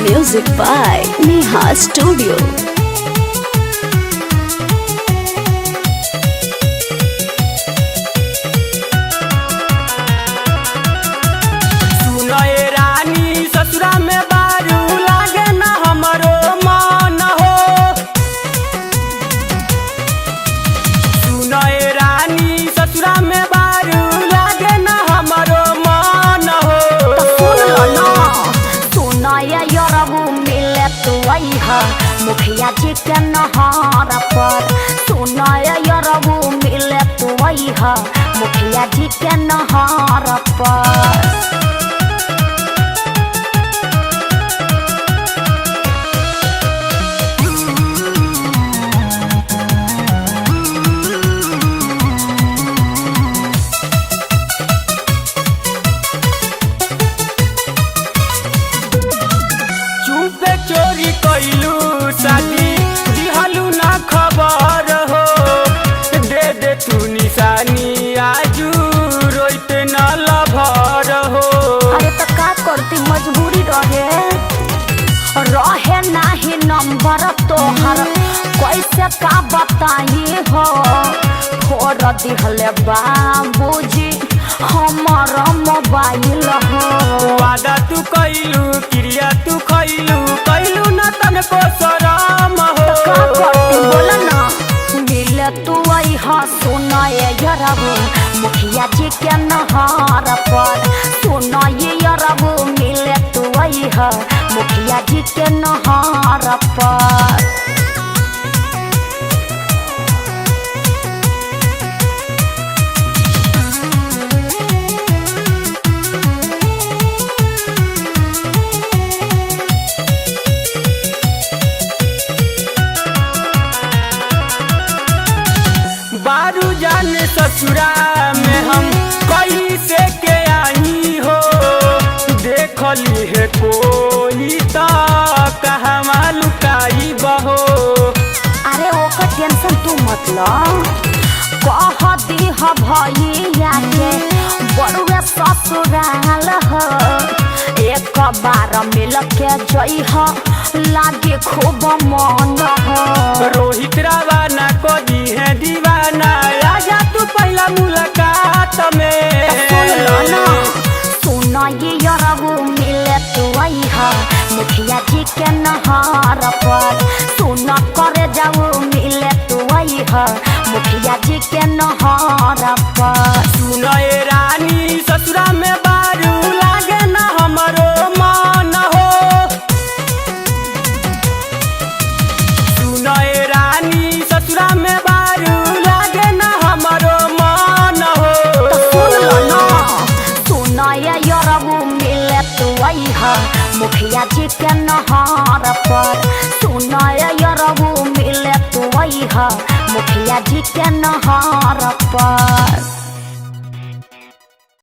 Music by Neha Studio. ससुरा में बारू लागे न हमरो मन हो। सुनए रानी ससुरा में बारू लागे न हमरो मन हो। सुनए यरबू मिले तू मुखिया जी के नहर पर। सुनए यरबू मिले तू मुखिया जी के नहर पर। चुपे चोरी कैलू शादी दिहलू ना खबर हो। दे दे तू निशानी आजू रोइते न लभर हो। अरे तो का करती मजबूरी रहे नाही नंबर तोहर कैसे का बताई हो। फोड़ दिहले बाबूजी हमार मोबाइल हो। वादा तू कैलू क्रिया तू खैलू कैलू न तनको शरम हो। का करती बोला ना मिले तू सुनए यरबू मुखिया जी के नहर पर। सुनए यरबू मिले तू मुखिया जी के नहर पर। बारू जाने ससुरा में हम कैसे के आई हो। देखली है कोई तो कहवा लुकाई बहो। अरे ओकर टेंशन तू मतलब कह दीह भैया के बड़ुए ससुराल हो। एक बार मिल के जइह लागे खूब मन हो। रोहित रवाना को दी है दीवाना आजा तू पहला मुलाकात में। सुनए यरबू मिले तू मुखिया जी के नहर पर। सुन करे जाऊ मिले तू मुखिया जी के नहर पर। सुनए रानी ससुरा में बारू लागे न हमरो मन हो। सुनए रानी ससुरा में बारू लागे न हमरो मन हो। सुनए यरबू मिले तू मुखिया जी के नहर पर। सुनए यरबू मिले तू मुखिया जी के नहर पर।